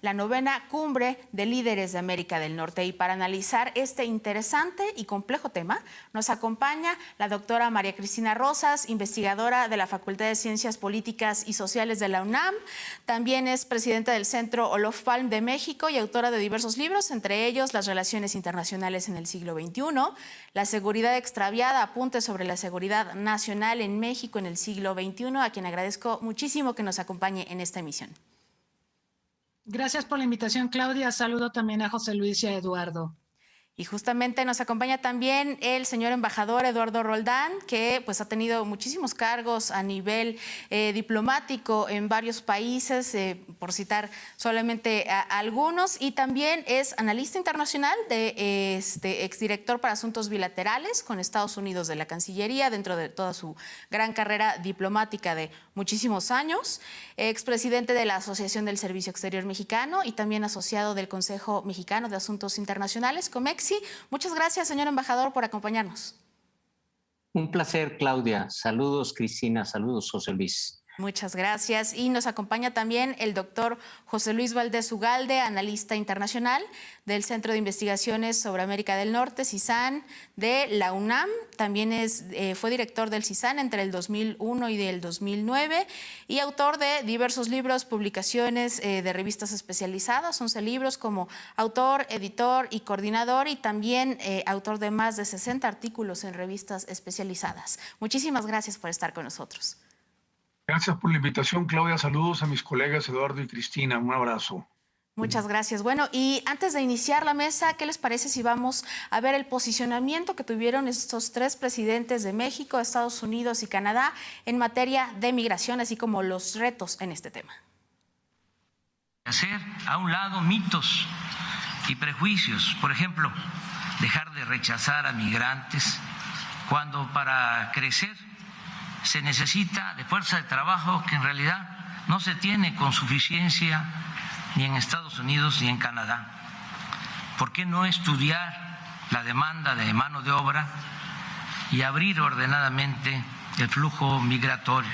la 9ª Cumbre de Líderes de América del Norte. Y para analizar este interesante y complejo tema, nos acompaña la doctora María Cristina Rosas, investigadora de la Facultad de Ciencias Políticas y Sociales de la UNAM. También es presidenta del Centro Olof Palme de México y autora de diversos libros, entre ellos Las relaciones internacionales en el siglo XXI, La seguridad extraviada, apuntes sobre la seguridad nacional en México en el siglo XXI, a quien agradezco muchísimo que nos acompañe en esta emisión. Gracias por la invitación, Claudia. Saludo también a José Luis y a Eduardo. Y justamente nos acompaña también el señor embajador Eduardo Roldán, que pues ha tenido muchísimos cargos a nivel diplomático en varios países, por citar solamente algunos, y también es analista internacional, exdirector para asuntos bilaterales con Estados Unidos de la Cancillería, dentro de toda su gran carrera diplomática de muchísimos años, expresidente de la Asociación del Servicio Exterior Mexicano y también asociado del Consejo Mexicano de Asuntos Internacionales, COMEX. Muchas gracias, señor embajador, por acompañarnos. Un placer, Claudia. Saludos, Cristina. Saludos, José Luis. Muchas gracias. Y nos acompaña también el doctor José Luis Valdés Ugalde, analista internacional del Centro de Investigaciones sobre América del Norte, CISAN, de la UNAM. También fue director del CISAN entre el 2001 y el 2009 y autor de diversos libros, publicaciones de revistas especializadas, 11 libros como autor, editor y coordinador, y también autor de más de 60 artículos en revistas especializadas. Muchísimas gracias por estar con nosotros. Gracias por la invitación, Claudia. Saludos a mis colegas Eduardo y Cristina. Un abrazo. Muchas gracias. Bueno, y antes de iniciar la mesa, ¿qué les parece si vamos a ver el posicionamiento que tuvieron estos tres presidentes de México, Estados Unidos y Canadá en materia de migración, así como los retos en este tema? Hacer a un lado mitos y prejuicios. Por ejemplo, dejar de rechazar a migrantes cuando para crecer se necesita de fuerza de trabajo que en realidad no se tiene con suficiencia ni en Estados Unidos ni en Canadá. ¿Por qué no estudiar la demanda de mano de obra y abrir ordenadamente el flujo migratorio?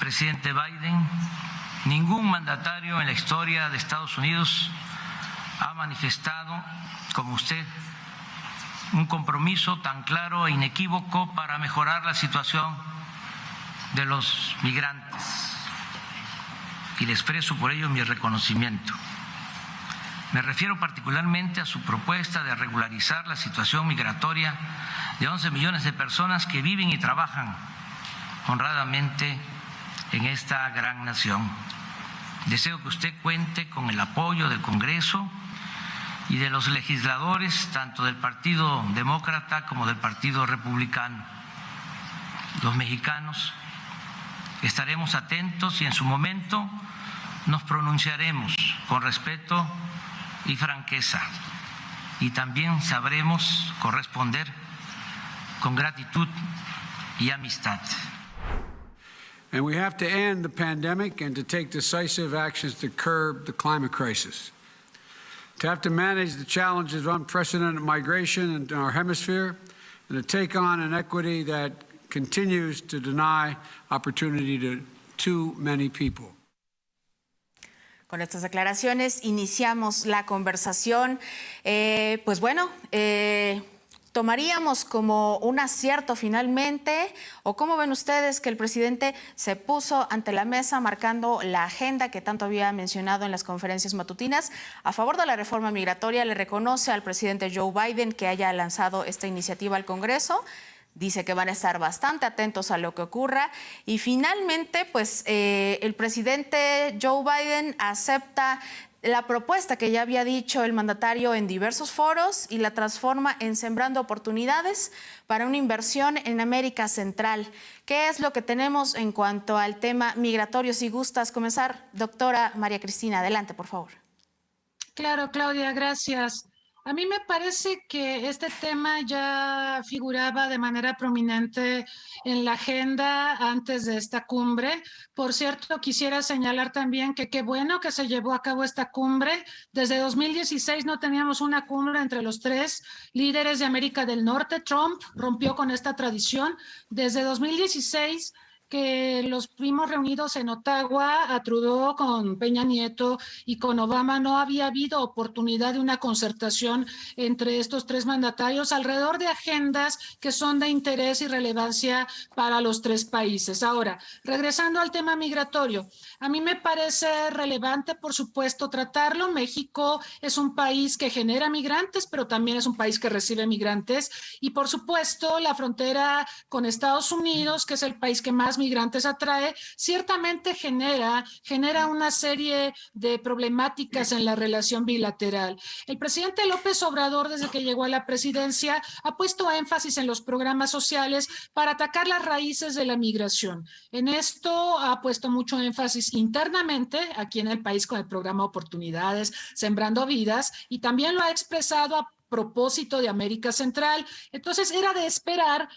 Presidente Biden, ningún mandatario en la historia de Estados Unidos ha manifestado, como usted, un compromiso tan claro e inequívoco para mejorar la situación de los migrantes, y le expreso por ello mi reconocimiento. Me refiero particularmente a su propuesta de regularizar la situación migratoria de 11 millones de personas que viven y trabajan honradamente en esta gran nación. Deseo que usted cuente con el apoyo del Congreso y de los legisladores, tanto del Partido Demócrata como del Partido Republicano. Los mexicanos estaremos atentos y en su momento nos pronunciaremos con respeto y franqueza, y también sabremos corresponder con gratitud y amistad. And we have to end the pandemic and to take decisive actions to curb the climate crisis. To have to manage the challenges of unprecedented migration in our hemisphere and to take on an equity that continues to deny opportunity to too many people. Con estas declaraciones iniciamos la conversación. Pues bueno, ¿tomaríamos como un acierto finalmente? ¿O cómo ven ustedes que el presidente se puso ante la mesa marcando la agenda que tanto había mencionado en las conferencias matutinas a favor de la reforma migratoria? Le reconoce al presidente Joe Biden que haya lanzado esta iniciativa al Congreso. Dice que van a estar bastante atentos a lo que ocurra y finalmente pues el presidente Joe Biden acepta la propuesta que ya había dicho el mandatario en diversos foros y la transforma en Sembrando Oportunidades para una inversión en América Central. ¿Qué es lo que tenemos en cuanto al tema migratorio? Si gustas comenzar, doctora María Cristina, adelante, por favor. Claro, Claudia, gracias. A mí me parece que este tema ya figuraba de manera prominente en la agenda antes de esta cumbre. Por cierto, quisiera señalar también que qué bueno que se llevó a cabo esta cumbre. Desde 2016 no teníamos una cumbre entre los tres líderes de América del Norte. Trump rompió con esta tradición. Desde 2016 que los vimos reunidos en Ottawa, a Trudeau con Peña Nieto y con Obama, no había habido oportunidad de una concertación entre estos tres mandatarios alrededor de agendas que son de interés y relevancia para los tres países. Ahora, regresando al tema migratorio, a mí me parece relevante, por supuesto, tratarlo. México es un país que genera migrantes, pero también es un país que recibe migrantes. Y, por supuesto, la frontera con Estados Unidos, que es el país que más migrantes atrae, ciertamente genera una serie de problemáticas en la relación bilateral. El presidente López Obrador, desde que llegó a la presidencia, ha puesto énfasis en los programas sociales para atacar las raíces de la migración. En esto ha puesto mucho énfasis internamente aquí en el país con el programa Oportunidades, Sembrando Vidas, y también lo ha expresado a propósito de América Central. Entonces era de esperar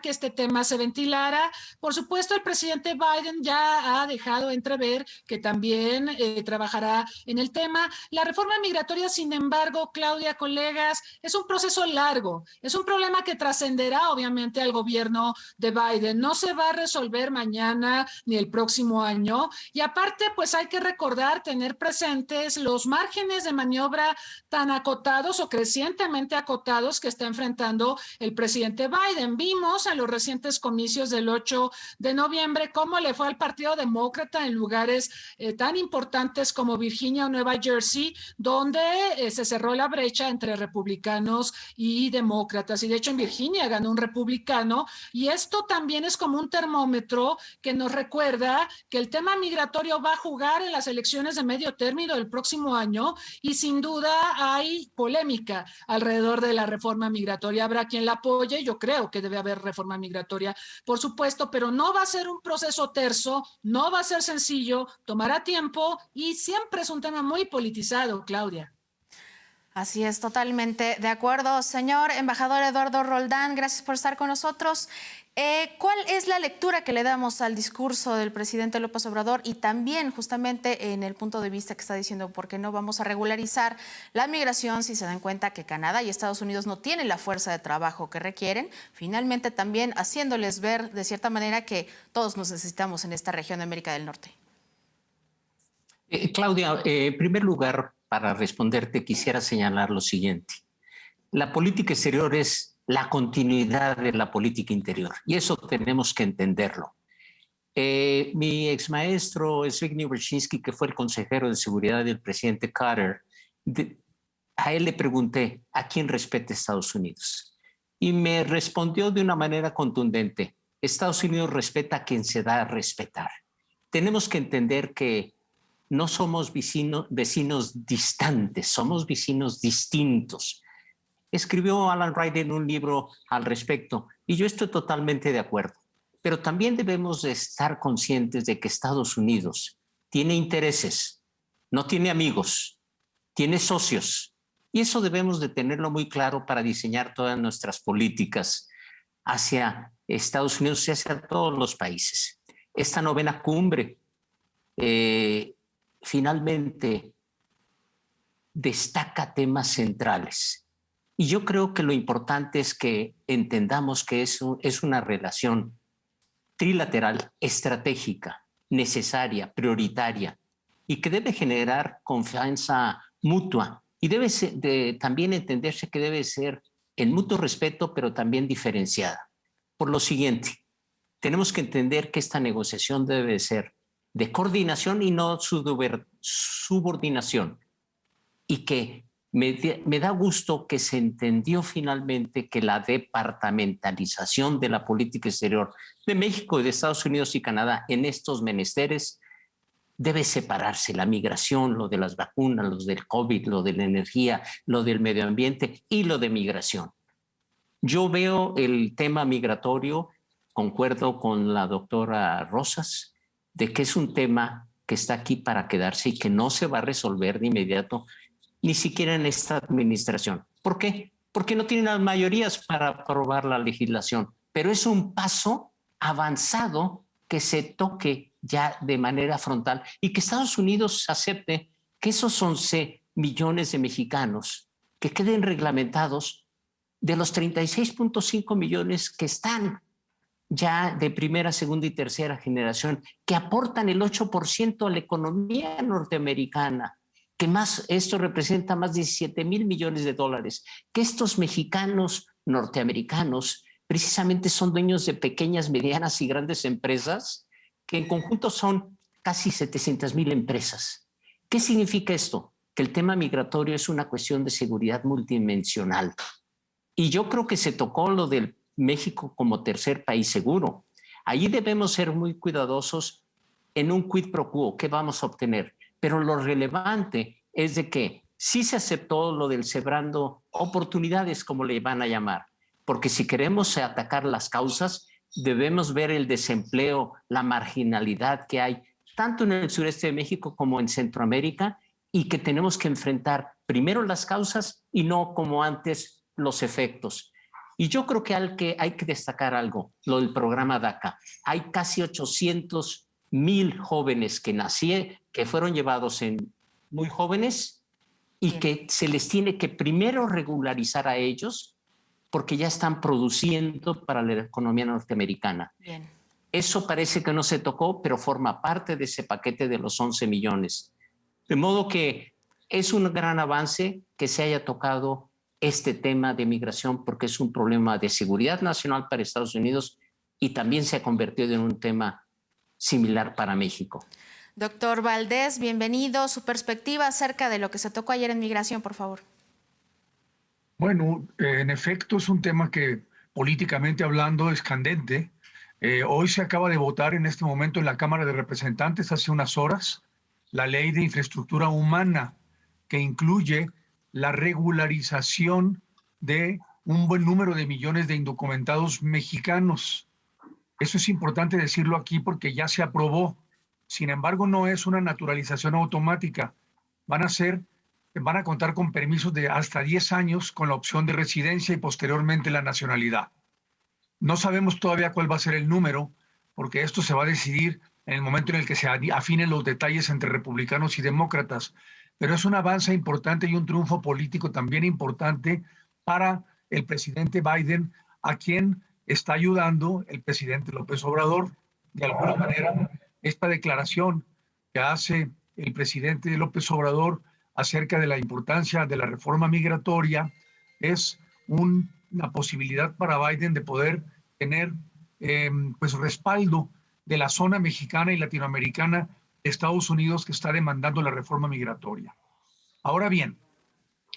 que este tema se ventilara. Por supuesto, el presidente Biden ya ha dejado entrever que también trabajará en el tema. La reforma migratoria, sin embargo, Claudia, colegas, es un proceso largo, es un problema que trascenderá obviamente al gobierno de Biden. No se va a resolver mañana ni el próximo año. Y aparte, pues hay que recordar, tener presentes los márgenes de maniobra tan acotados o recientemente acotados que está enfrentando el presidente Biden. Vimos en los recientes comicios del 8 de noviembre cómo le fue al Partido Demócrata en lugares tan importantes como Virginia o Nueva Jersey, donde se cerró la brecha entre republicanos y demócratas. Y de hecho en Virginia ganó un republicano, y esto también es como un termómetro que nos recuerda que el tema migratorio va a jugar en las elecciones de medio término del próximo año, y sin duda hay polémica alrededor de la reforma migratoria. Habrá quien la apoye, yo creo que debe haber reforma migratoria, por supuesto, pero no va a ser un proceso terso, no va a ser sencillo, tomará tiempo y siempre es un tema muy politizado, Claudia. Así es, totalmente de acuerdo. Señor embajador Eduardo Roldán, gracias por estar con nosotros. ¿Cuál es la lectura que le damos al discurso del presidente López Obrador y también justamente en el punto de vista que está diciendo por qué no vamos a regularizar la migración si se dan cuenta que Canadá y Estados Unidos no tienen la fuerza de trabajo que requieren? Finalmente también haciéndoles ver de cierta manera que todos nos necesitamos en esta región de América del Norte. Claudia, en primer lugar, para responderte quisiera señalar lo siguiente. La política exterior es la continuidad de la política interior, y eso tenemos que entenderlo. Mi exmaestro Zbigniew Brzezinski, que fue el consejero de seguridad del presidente Carter, a él le pregunté a quién respeta Estados Unidos, y me respondió de una manera contundente: Estados Unidos respeta a quien se da a respetar. Tenemos que entender que no somos vecinos distantes, somos vecinos distintos. Escribió Alan Wright en un libro al respecto, y yo estoy totalmente de acuerdo. Pero también debemos de estar conscientes de que Estados Unidos tiene intereses, no tiene amigos, tiene socios. Y eso debemos de tenerlo muy claro para diseñar todas nuestras políticas hacia Estados Unidos y hacia todos los países. Esta novena cumbre finalmente destaca temas centrales. Y yo creo que lo importante es que entendamos que eso es una relación trilateral, estratégica, necesaria, prioritaria, y que debe generar confianza mutua. Y debe también entenderse que debe ser en mutuo respeto, pero también diferenciada. Por lo siguiente, tenemos que entender que esta negociación debe ser de coordinación y no subordinación, y que me da gusto que se entendió finalmente que la departamentalización de la política exterior de México y de Estados Unidos y Canadá en estos menesteres debe separarse: la migración, lo de las vacunas, lo del COVID, lo de la energía, lo del medio ambiente y lo de migración. Yo veo el tema migratorio, concuerdo con la doctora Rosas, de que es un tema que está aquí para quedarse y que no se va a resolver de inmediato, ni siquiera en esta administración. ¿Por qué? Porque no tienen las mayorías para aprobar la legislación, pero es un paso avanzado que se toque ya de manera frontal y que Estados Unidos acepte que esos 11 millones de mexicanos que queden reglamentados de los 36.5 millones que están. ya de primera, segunda y tercera generación, que aportan el 8% a la economía norteamericana, que más, esto representa más de 17,000 millones de dólares, que estos mexicanos norteamericanos precisamente son dueños de pequeñas, medianas y grandes empresas, que en conjunto son casi 700,000 empresas. ¿Qué significa esto? Que el tema migratorio es una cuestión de seguridad multidimensional. Y yo creo que se tocó lo del México como tercer país seguro. Allí debemos ser muy cuidadosos en un quid pro quo. ¿Qué vamos a obtener? Pero lo relevante es de que sí se aceptó lo del sembrando oportunidades, como le van a llamar, porque si queremos atacar las causas, debemos ver el desempleo, la marginalidad que hay, tanto en el sureste de México como en Centroamérica, y que tenemos que enfrentar primero las causas y no como antes los efectos. Y yo creo que hay que destacar algo, lo del programa DACA. Hay casi 800,000 jóvenes que fueron llevados muy jóvenes y que se les tiene que primero regularizar a ellos porque ya están produciendo para la economía norteamericana. Bien. Eso parece que no se tocó, pero forma parte de ese paquete de los 11 millones. De modo que es un gran avance que se haya tocado este tema de migración porque es un problema de seguridad nacional para Estados Unidos y también se ha convertido en un tema similar para México. Doctor Valdés, bienvenido. Su perspectiva acerca de lo que se tocó ayer en migración, por favor. Bueno, en efecto es un tema que políticamente hablando es candente. Hoy se acaba de votar en este momento en la Cámara de Representantes, hace unas horas, la Ley de Infraestructura Humana, que incluye la regularización de un buen número de millones de indocumentados mexicanos. Eso es importante decirlo aquí porque ya se aprobó. Sin embargo, no es una naturalización automática. Van a contar con permisos de hasta 10 años con la opción de residencia y posteriormente la nacionalidad. No sabemos todavía cuál va a ser el número, porque esto se va a decidir en el momento en el que se afinen los detalles entre republicanos y demócratas. Pero es un avance importante y un triunfo político también importante para el presidente Biden, a quien está ayudando el presidente López Obrador. De alguna manera, esta declaración que hace el presidente López Obrador acerca de la importancia de la reforma migratoria es una posibilidad para Biden de poder tener pues respaldo de la zona mexicana y latinoamericana de Estados Unidos que está demandando la reforma migratoria. Ahora bien,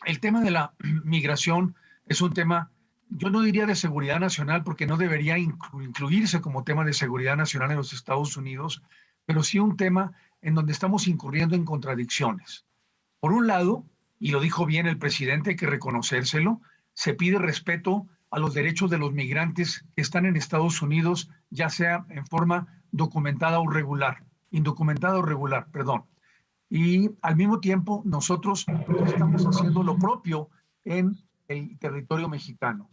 el tema de la migración es un tema, yo no diría de seguridad nacional porque no debería incluirse como tema de seguridad nacional en los Estados Unidos, pero sí un tema en donde estamos incurriendo en contradicciones. Por un lado, y lo dijo bien el presidente, hay que reconocérselo, se pide respeto a los derechos de los migrantes que están en Estados Unidos, ya sea en forma indocumentada o regular. Y al mismo tiempo nosotros estamos haciendo lo propio en el territorio mexicano.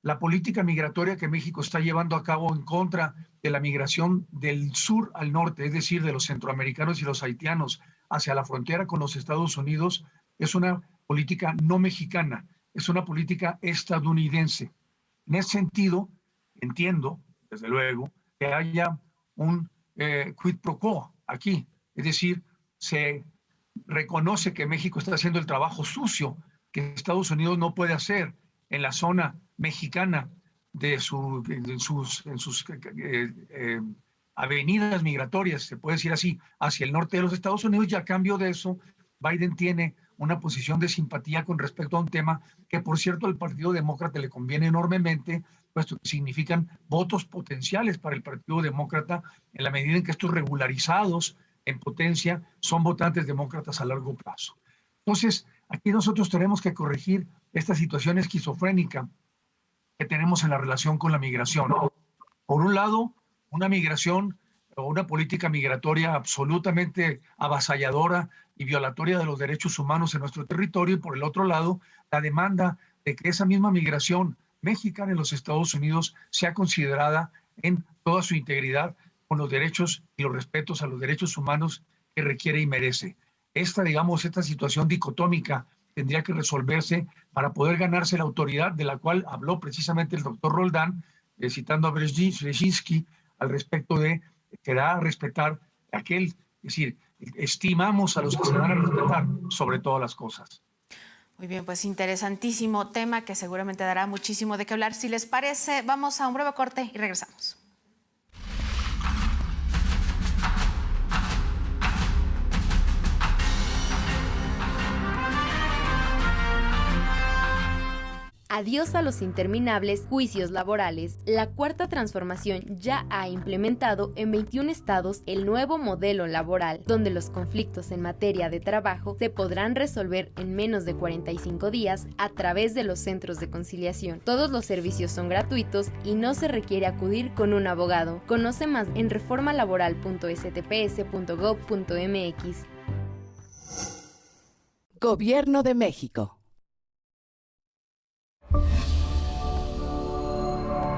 La política migratoria que México está llevando a cabo en contra de la migración del sur al norte, es decir, de los centroamericanos y los haitianos hacia la frontera con los Estados Unidos, es una política no mexicana, es una política estadounidense. En ese sentido, entiendo, desde luego, que haya un quid pro quo aquí, es decir, se reconoce que México está haciendo el trabajo sucio que Estados Unidos no puede hacer en la zona mexicana en sus avenidas migratorias, se puede decir así, hacia el norte de los Estados Unidos, y a cambio de eso, Biden tiene una posición de simpatía con respecto a un tema que, por cierto, al Partido Demócrata le conviene enormemente, puesto que significan votos potenciales para el Partido Demócrata en la medida en que estos regularizados en potencia son votantes demócratas a largo plazo. Entonces, aquí nosotros tenemos que corregir esta situación esquizofrénica que tenemos en la relación con la migración. Por un lado, una migración o una política migratoria absolutamente avasalladora y violatoria de los derechos humanos en nuestro territorio, y por el otro lado, la demanda de que esa misma migración mexicana en los Estados Unidos sea considerada en toda su integridad con los derechos y los respetos a los derechos humanos que requiere y merece. Esta situación dicotómica tendría que resolverse para poder ganarse la autoridad de la cual habló precisamente el doctor Roldán, citando a Brzezinski, al respecto de que da a respetar aquel, es decir, estimamos a los que se van a respetar sobre todas las cosas. Muy bien, pues interesantísimo tema que seguramente dará muchísimo de qué hablar. Si les parece, vamos a un breve corte y regresamos. Adiós a los interminables juicios laborales. La Cuarta Transformación ya ha implementado en 21 estados el nuevo modelo laboral, donde los conflictos en materia de trabajo se podrán resolver en menos de 45 días a través de los centros de conciliación. Todos los servicios son gratuitos y no se requiere acudir con un abogado. Conoce más en reformalaboral.stps.gov.mx. Gobierno de México.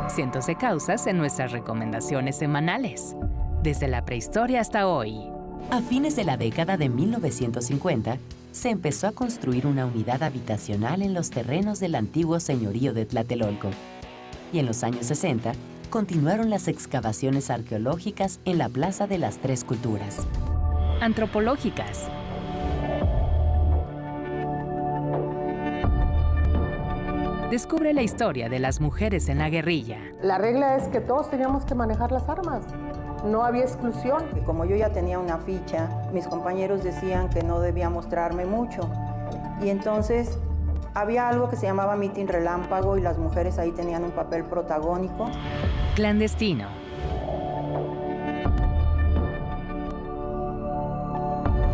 Cientos de causas en nuestras recomendaciones semanales, desde la prehistoria hasta hoy. A fines de la década de 1950, se empezó a construir una unidad habitacional en los terrenos del antiguo señorío de Tlatelolco. Y en los años 60, continuaron las excavaciones arqueológicas en la Plaza de las Tres Culturas. Antropológicas. Descubre la historia de las mujeres en la guerrilla. La regla es que todos teníamos que manejar las armas. No había exclusión. Como yo ya tenía una ficha, mis compañeros decían que no debía mostrarme mucho. Y entonces había algo que se llamaba mitin relámpago y las mujeres ahí tenían un papel protagónico. Clandestino.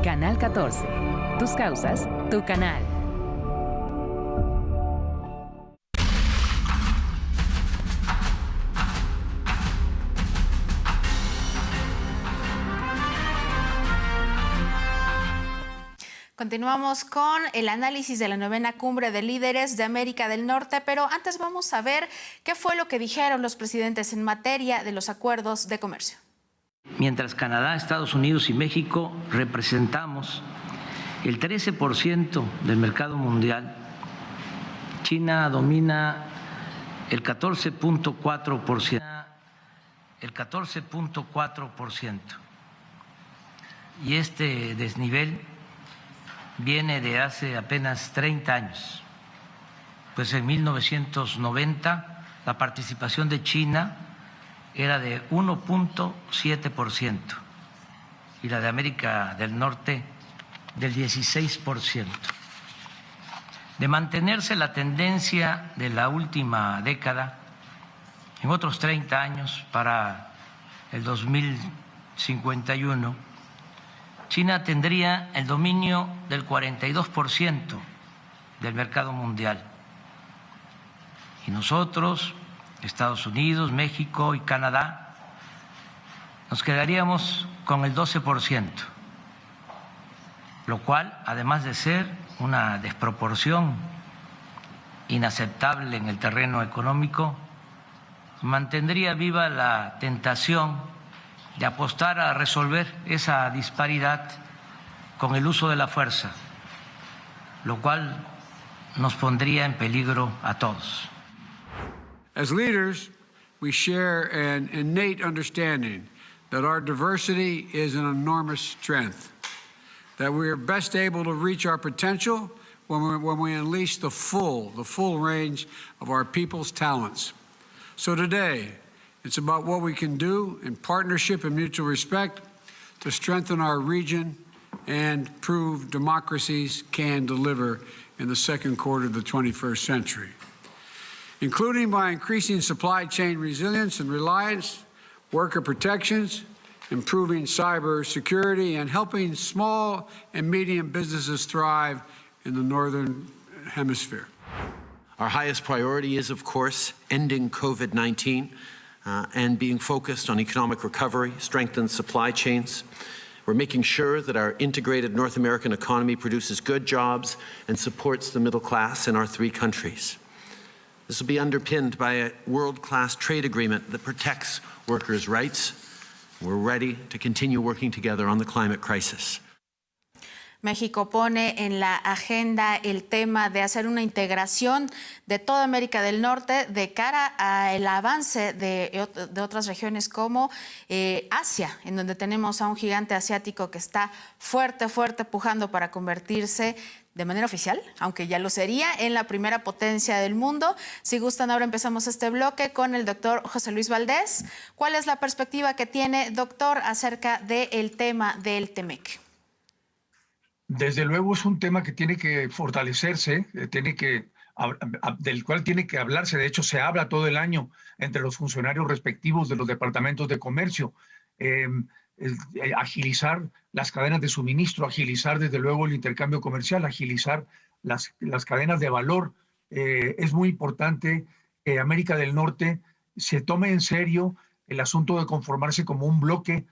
Canal 14. Tus causas, tu canal. Continuamos con el análisis de la 9ª Cumbre de Líderes de América del Norte, pero antes vamos a ver qué fue lo que dijeron los presidentes en materia de los acuerdos de comercio. Mientras Canadá, Estados Unidos y México representamos el 13% del mercado mundial, China domina el 14.4%. Y este desnivel viene de hace apenas 30 años. Pues en 1990 la participación de China era de 1.7% y la de América del Norte del 16%. De mantenerse la tendencia de la última década, en otros 30 años, para el 2051, China tendría el dominio del 42% del mercado mundial. Y nosotros, Estados Unidos, México y Canadá, nos quedaríamos con el 12%, lo cual, además de ser una desproporción inaceptable en el terreno económico, mantendría viva la tentación de apostar a resolver esa disparidad con el uso de la fuerza, lo cual nos pondría en peligro a todos. As leaders, we share an innate understanding that our diversity is an enormous strength, that we are best able to reach our potential when we unleash the full range of our people's talents. So today, it's about what we can do in partnership and mutual respect to strengthen our region and prove democracies can deliver in the second quarter of the 21st century, including by increasing supply chain resilience and reliance, worker protections, improving cyber security, and helping small and medium businesses thrive in the Northern Hemisphere. Our highest priority is, of course, ending COVID-19 and being focused on economic recovery, strengthened supply chains. We're making sure that our integrated North American economy produces good jobs and supports the middle class in our three countries. This will be underpinned by a world-class trade agreement that protects workers' rights. We're ready to continue working together on the climate crisis. México pone en la agenda el tema de hacer una integración de toda América del Norte de cara al avance de otras regiones como Asia, en donde tenemos a un gigante asiático que está fuerte pujando para convertirse de manera oficial, aunque ya lo sería, en la primera potencia del mundo. Si gustan, ahora empezamos este bloque con el doctor José Luis Valdés. ¿Cuál es la perspectiva que tiene, doctor, acerca del tema del TEMEC? Desde luego es un tema que tiene que fortalecerse, del cual tiene que hablarse. De hecho, se habla todo el año entre los funcionarios respectivos de los departamentos de comercio. Agilizar las cadenas de suministro, agilizar desde luego el intercambio comercial, agilizar las cadenas de valor. Es muy importante que América del Norte se tome en serio el asunto de conformarse como un bloque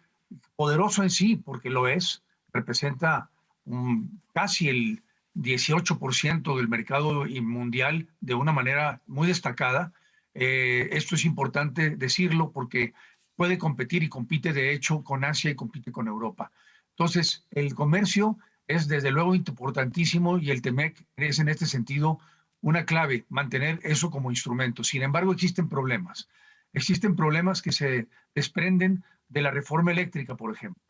poderoso en sí, porque lo es, representa casi el 18% del mercado mundial de una manera muy destacada. Esto es importante decirlo porque puede competir y compite de hecho con Asia y compite con Europa. Entonces, el comercio es desde luego importantísimo y el TEMEC es en este sentido una clave, mantener eso como instrumento. Sin embargo, existen problemas. Existen problemas que se desprenden de la reforma eléctrica, por ejemplo.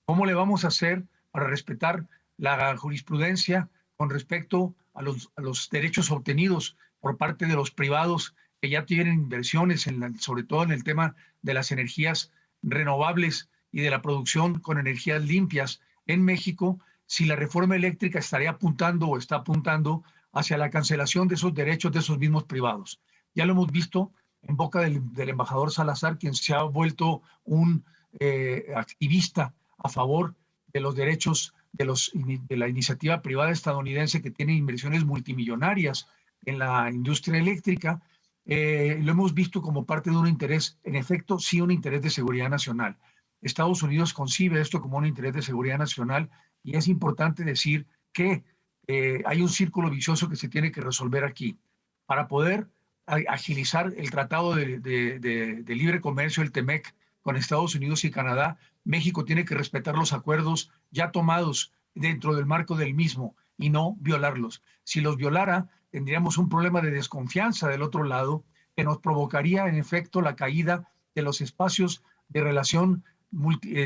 ¿Cómo le vamos a hacer para respetar la jurisprudencia con respecto a los derechos obtenidos por parte de los privados que ya tienen inversiones, sobre todo en el tema de las energías renovables y de la producción con energías limpias en México, si la reforma eléctrica estaría apuntando o está apuntando hacia la cancelación de esos derechos de esos mismos privados? Ya lo hemos visto en boca del embajador Salazar, quien se ha vuelto un activista a favor de los derechos de la iniciativa privada estadounidense que tiene inversiones multimillonarias en la industria eléctrica. Lo hemos visto como parte de un interés, en efecto, sí, un interés de seguridad nacional. Estados Unidos concibe esto como un interés de seguridad nacional y es importante decir que hay un círculo vicioso que se tiene que resolver aquí. Para poder agilizar el tratado de libre comercio, el TEMEC, con Estados Unidos y Canadá, México tiene que respetar los acuerdos ya tomados dentro del marco del mismo y no violarlos. Si los violara, tendríamos un problema de desconfianza del otro lado que nos provocaría, en efecto, la caída de los espacios de relación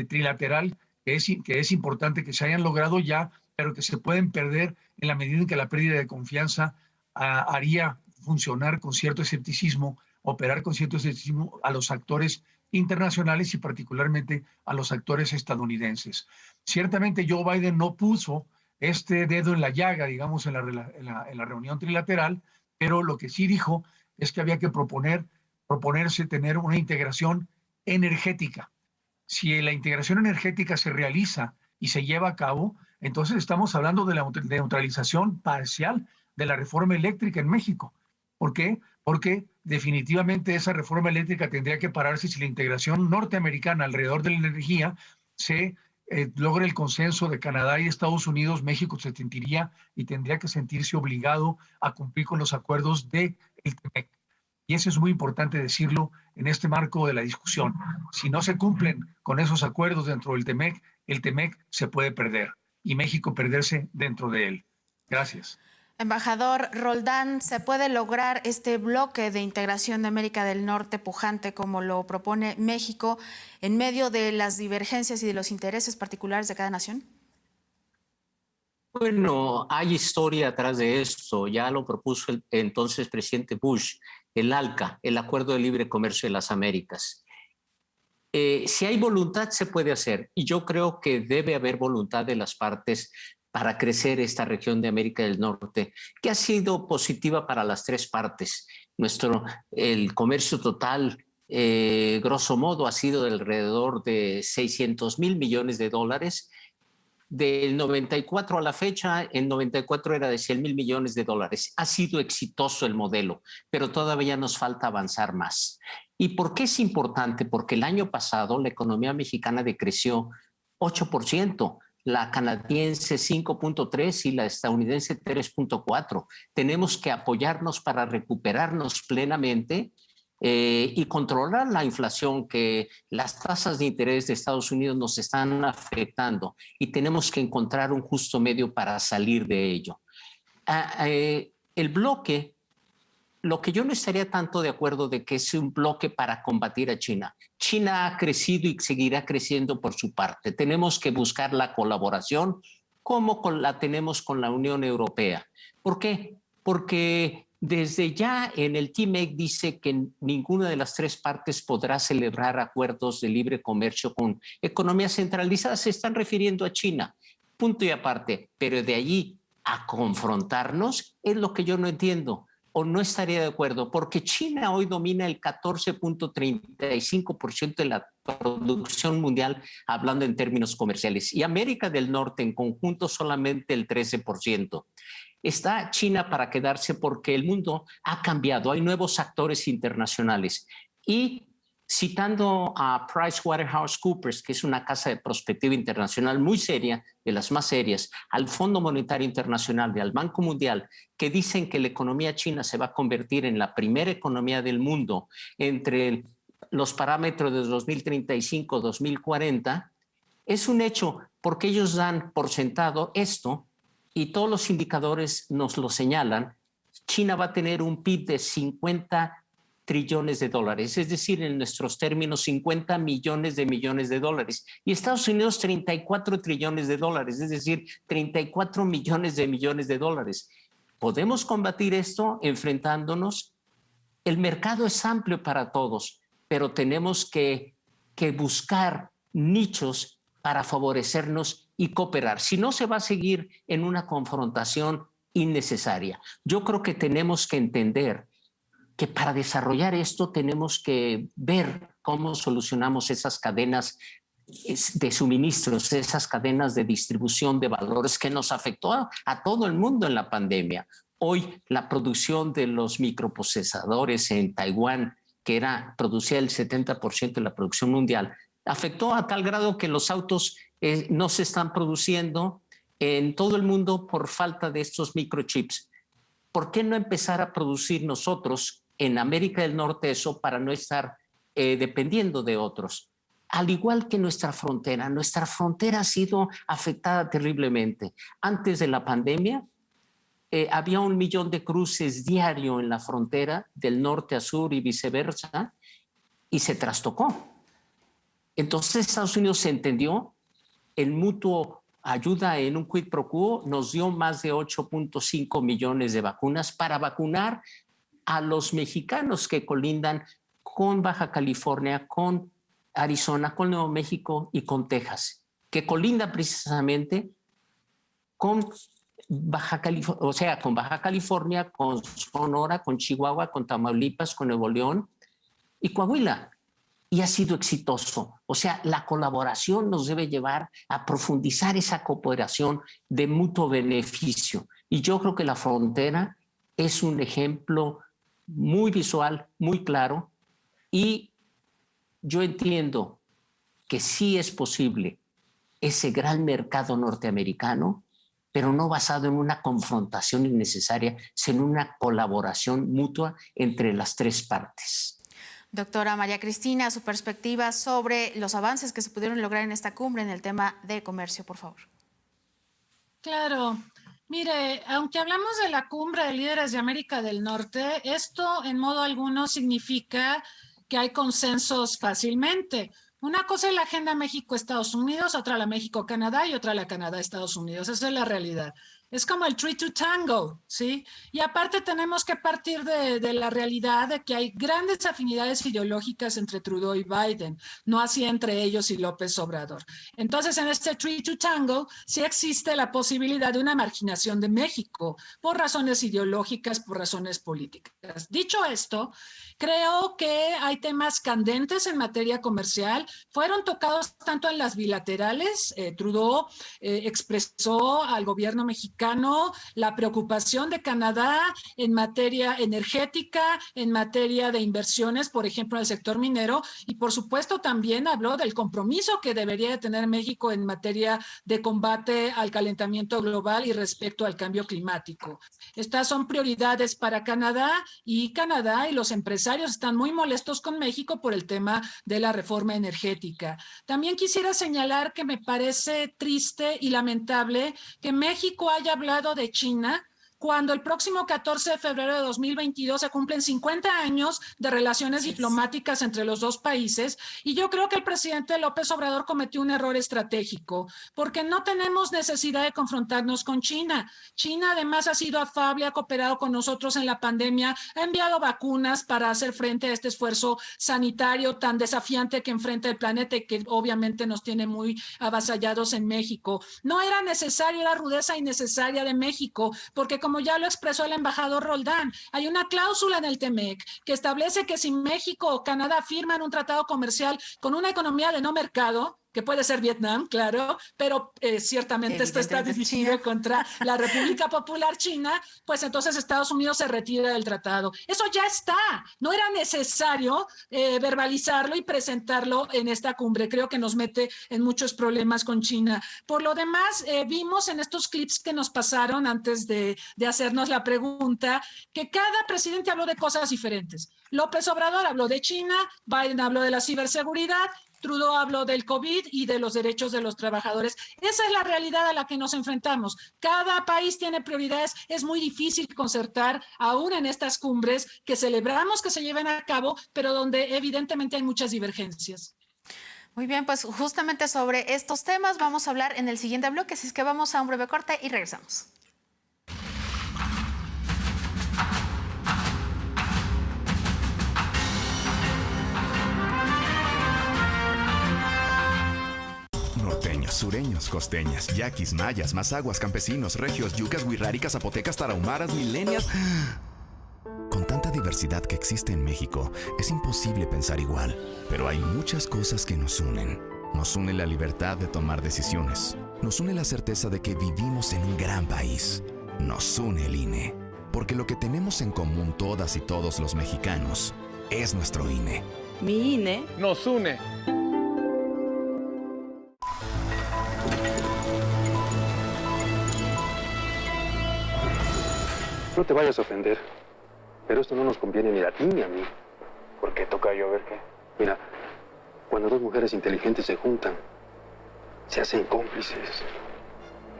trilateral que es importante que se hayan logrado ya, pero que se pueden perder en la medida en que la pérdida de confianza haría funcionar con cierto escepticismo, operar con cierto escepticismo a los actores internacionales y particularmente a los actores estadounidenses. Ciertamente Joe Biden no puso este dedo en la llaga, digamos, en la reunión trilateral, pero lo que sí dijo es que había que proponerse tener una integración energética. Si la integración energética se realiza y se lleva a cabo, entonces estamos hablando de la neutralización parcial de la reforma eléctrica en México. ¿Por qué? Porque definitivamente esa reforma eléctrica tendría que pararse si la integración norteamericana alrededor de la energía se logra el consenso de Canadá y Estados Unidos. México se sentiría y tendría que sentirse obligado a cumplir con los acuerdos del TEMEC. Y eso es muy importante decirlo en este marco de la discusión. Si no se cumplen con esos acuerdos dentro del TEMEC, el TEMEC se puede perder y México perderse dentro de él. Gracias. Embajador Roldán, ¿se puede lograr este bloque de integración de América del Norte pujante como lo propone México en medio de las divergencias y de los intereses particulares de cada nación? Bueno, hay historia atrás de esto. Ya lo propuso el entonces presidente Bush, el ALCA, el Acuerdo de Libre Comercio de las Américas. Si hay voluntad, se puede hacer. Y yo creo que debe haber voluntad de las partes para crecer esta región de América del Norte, que ha sido positiva para las tres partes. El comercio total, grosso modo, ha sido de alrededor de 600,000 millones de dólares. Del 94 a la fecha, el 94 era de 100,000 millones de dólares. Ha sido exitoso el modelo, pero todavía nos falta avanzar más. ¿Y por qué es importante? Porque el año pasado la economía mexicana decreció 8%. La canadiense 5.3 y la estadounidense 3.4. Tenemos que apoyarnos para recuperarnos plenamente y controlar la inflación, que las tasas de interés de Estados Unidos nos están afectando y tenemos que encontrar un justo medio para salir de ello. El bloque, lo que yo no estaría tanto de acuerdo de que es un bloque para combatir a China. China ha crecido y seguirá creciendo por su parte. Tenemos que buscar la colaboración como la tenemos con la Unión Europea. ¿Por qué? Porque desde ya en el TMEC dice que ninguna de las tres partes podrá celebrar acuerdos de libre comercio con economías centralizadas. Se están refiriendo a China, punto y aparte. Pero de allí a confrontarnos es lo que yo no entiendo o no estaría de acuerdo, porque China hoy domina el 14.35% de la producción mundial, hablando en términos comerciales, y América del Norte en conjunto solamente el 13%. Está China para quedarse porque el mundo ha cambiado, hay nuevos actores internacionales. Y citando a PricewaterhouseCoopers, que es una casa de prospectiva internacional muy seria, de las más serias, al Fondo Monetario Internacional y al Banco Mundial, que dicen que la economía china se va a convertir en la primera economía del mundo entre los parámetros de 2035-2040, es un hecho porque ellos dan por sentado esto y todos los indicadores nos lo señalan. China va a tener un PIB de 50 trillones de dólares, es decir, en nuestros términos 50 millones de dólares, y Estados Unidos 34 trillones de dólares, es decir, 34 millones de dólares. ¿Podemos combatir esto enfrentándonos? El mercado es amplio para todos, pero tenemos que buscar nichos para favorecernos y cooperar. Si no, se va a seguir en una confrontación innecesaria. Yo creo que tenemos que entender que para desarrollar esto tenemos que ver cómo solucionamos esas cadenas de suministros, esas cadenas de distribución de valores que nos afectó a todo el mundo en la pandemia. Hoy la producción de los microprocesadores en Taiwán, que producía el 70% de la producción mundial, afectó a tal grado que los autos no se están produciendo en todo el mundo por falta de estos microchips. ¿Por qué no empezar a producir nosotros en América del Norte eso para no estar dependiendo de otros? Al igual que nuestra frontera ha sido afectada terriblemente. Antes de la pandemia había 1 millón de cruces diario en la frontera del norte a sur y viceversa, y se trastocó. Entonces Estados Unidos se entendió, el mutuo ayuda en un quid pro quo nos dio más de 8.5 millones de vacunas para vacunar a los mexicanos que colindan con Baja California, con Arizona, con Nuevo México y con Texas, que colinda precisamente con Baja California, con Sonora, con Chihuahua, con Tamaulipas, con Nuevo León y Coahuila. Y ha sido exitoso. O sea, la colaboración nos debe llevar a profundizar esa cooperación de mutuo beneficio. Y yo creo que la frontera es un ejemplo muy visual, muy claro, y yo entiendo que sí es posible ese gran mercado norteamericano, pero no basado en una confrontación innecesaria, sino en una colaboración mutua entre las tres partes. Doctora María Cristina, su perspectiva sobre los avances que se pudieron lograr en esta cumbre en el tema de comercio, por favor. Claro. Mire, aunque hablamos de la cumbre de líderes de América del Norte, esto en modo alguno significa que hay consensos fácilmente. Una cosa es la agenda México-Estados Unidos, otra la México-Canadá y otra la Canadá-Estados Unidos. Esa es la realidad. Es como el three to tango, ¿sí? Y aparte tenemos que partir de la realidad de que hay grandes afinidades ideológicas entre Trudeau y Biden, no así entre ellos y López Obrador. Entonces, en este three to tango sí existe la posibilidad de una marginación de México por razones ideológicas, por razones políticas. Dicho esto, creo que hay temas candentes en materia comercial. Fueron tocados tanto en las bilaterales. Trudeau expresó al gobierno mexicano mexicano, la preocupación de Canadá en materia energética, en materia de inversiones, por ejemplo, en el sector minero, y por supuesto también habló del compromiso que debería de tener México en materia de combate al calentamiento global y respecto al cambio climático. Estas son prioridades para Canadá y los empresarios están muy molestos con México por el tema de la reforma energética. También quisiera señalar que me parece triste y lamentable que México haya hablado de China cuando el próximo 14 de febrero de 2022 se cumplen 50 años de relaciones diplomáticas entre los dos países, y yo creo que el presidente López Obrador cometió un error estratégico, porque no tenemos necesidad de confrontarnos con China. China además ha sido afable, ha cooperado con nosotros en la pandemia, ha enviado vacunas para hacer frente a este esfuerzo sanitario tan desafiante que enfrenta el planeta y que obviamente nos tiene muy avasallados en México. No era necesario, era rudeza innecesaria de México, porque como ya lo expresó el embajador Roldán, hay una cláusula en el TEMEC que establece que si México o Canadá firman un tratado comercial con una economía de no mercado, que puede ser Vietnam, claro, pero ciertamente esto está dirigido contra la República Popular China, pues entonces Estados Unidos se retira del tratado. Eso ya está, no era necesario verbalizarlo y presentarlo en esta cumbre. Creo que nos mete en muchos problemas con China. Por lo demás, vimos en estos clips que nos pasaron antes de hacernos la pregunta, que cada presidente habló de cosas diferentes. López Obrador habló de China, Biden habló de la ciberseguridad, Trudeau habló del COVID y de los derechos de los trabajadores. Esa es la realidad a la que nos enfrentamos. Cada país tiene prioridades. Es muy difícil concertar, aún en estas cumbres que celebramos que se lleven a cabo, pero donde evidentemente hay muchas divergencias. Muy bien, pues justamente sobre estos temas vamos a hablar en el siguiente bloque, así es que vamos a un breve corte y regresamos. Norteños, sureños, costeñas, yaquis, mayas, mazaguas, campesinos, regios, yucas, huirráricas, zapotecas, tarahumaras, milenias. Con tanta diversidad que existe en México, es imposible pensar igual. Pero hay muchas cosas que nos unen. Nos une la libertad de tomar decisiones. Nos une la certeza de que vivimos en un gran país. Nos une el INE. Porque lo que tenemos en común todas y todos los mexicanos es nuestro INE. Mi INE nos une. No te vayas a ofender, pero esto no nos conviene ni a ti ni a mí. ¿Por qué, tocayo? A ver qué. Mira, cuando dos mujeres inteligentes se juntan, se hacen cómplices.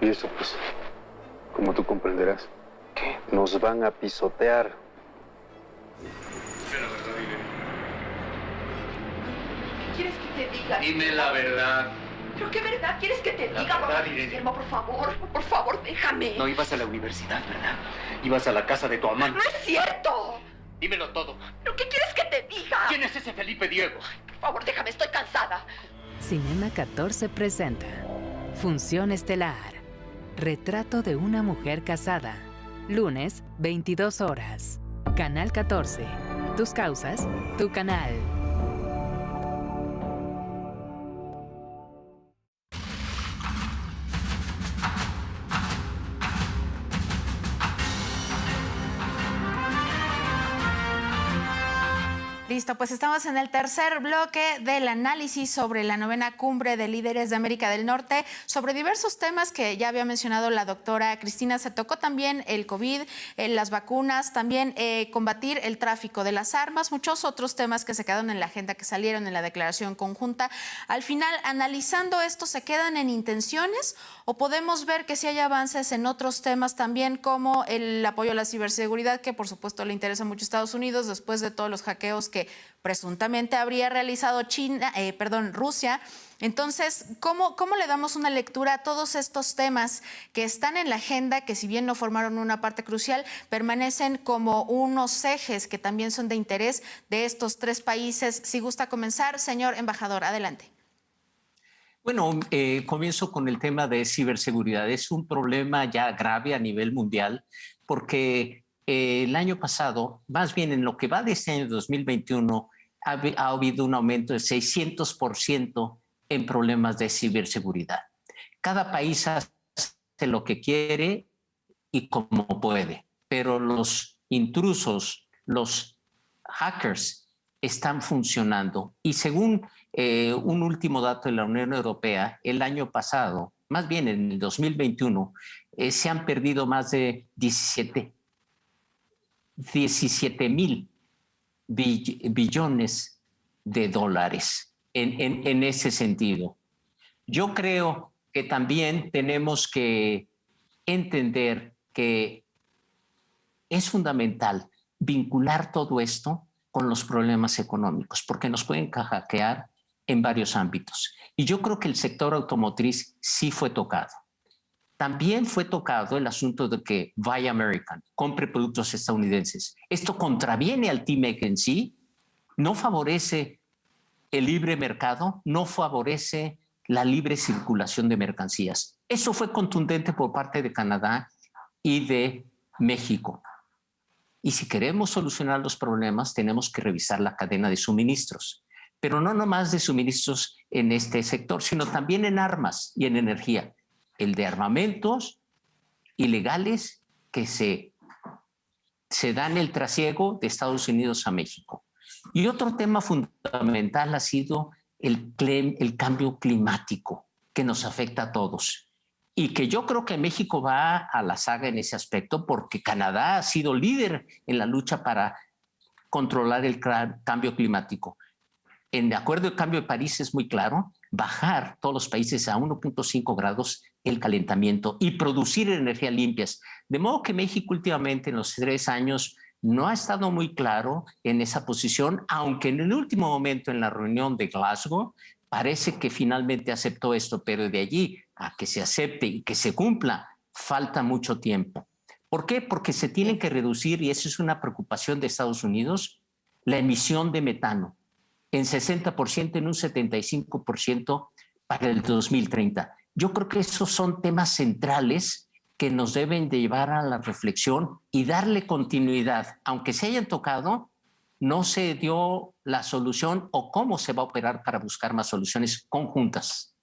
Y eso, pues, como tú comprenderás, ¿qué? Nos van a pisotear. Dime la verdad, dime. ¿Qué quieres que te diga? Dime la verdad. ¿Pero qué verdad quieres que te diga? Verdad, Irene. Guillermo, por favor, déjame. No ibas a la universidad, ¿verdad? Ibas a la casa de tu amante. ¡No es cierto! Dímelo todo. ¿Pero qué quieres que te diga? ¿Quién es ese Felipe Diego? Por favor, déjame, estoy cansada. Cinema 14 presenta Función Estelar. Retrato de una mujer casada. Lunes, 22 horas. Canal 14. Tus causas, tu canal. Listo, pues estamos en el tercer bloque del análisis sobre la 9ª Cumbre de Líderes de América del Norte, sobre diversos temas que ya había mencionado la doctora Cristina. Se tocó también el COVID, las vacunas, también combatir el tráfico de las armas, muchos otros temas que se quedaron en la agenda, que salieron en la declaración conjunta. Al final, analizando esto, ¿se quedan en intenciones o podemos ver que sí hay avances en otros temas también, como el apoyo a la ciberseguridad, que por supuesto le interesa mucho a Estados Unidos después de todos los hackeos que presuntamente habría realizado Rusia? Entonces, ¿cómo le damos una lectura a todos estos temas que están en la agenda, que si bien no formaron una parte crucial, permanecen como unos ejes que también son de interés de estos tres países? Si gusta comenzar, señor embajador, adelante. Bueno, comienzo con el tema de ciberseguridad. Es un problema ya grave a nivel mundial porque el año pasado, más bien en lo que va de este año 2021, ha habido un aumento de 600% en problemas de ciberseguridad. Cada país hace lo que quiere y como puede. Pero los intrusos, los hackers, están funcionando. Y según un último dato de la Unión Europea, el año pasado, más bien en el 2021, se han perdido más de 17,000 billones de dólares en ese sentido. Yo creo que también tenemos que entender que es fundamental vincular todo esto con los problemas económicos, porque nos pueden hackear en varios ámbitos. Y yo creo que el sector automotriz sí fue tocado. También fue tocado el asunto de que Buy American, compre productos estadounidenses. Esto contraviene al TMEC en sí, no favorece el libre mercado, no favorece la libre circulación de mercancías. Eso fue contundente por parte de Canadá y de México. Y si queremos solucionar los problemas, tenemos que revisar la cadena de suministros. Pero no nomás de suministros en este sector, sino también en armas y en energía. El de armamentos ilegales que se dan el trasiego de Estados Unidos a México. Y otro tema fundamental ha sido el cambio climático que nos afecta a todos. Y que yo creo que México va a la saga en ese aspecto porque Canadá ha sido líder en la lucha para controlar el cambio climático. En el Acuerdo de Cambio de París es muy claro, bajar todos los países a 1.5 grados el calentamiento y producir energías limpias. De modo que México últimamente en los 3 años no ha estado muy claro en esa posición, aunque en el último momento en la reunión de Glasgow parece que finalmente aceptó esto, pero de allí a que se acepte y que se cumpla falta mucho tiempo. ¿Por qué? Porque se tienen que reducir, y eso es una preocupación de Estados Unidos, la emisión de metano en 60%, en un 75% para el 2030. Yo creo que esos son temas centrales que nos deben de llevar a la reflexión y darle continuidad. Aunque se hayan tocado, no se dio la solución o cómo se va a operar para buscar más soluciones conjuntas.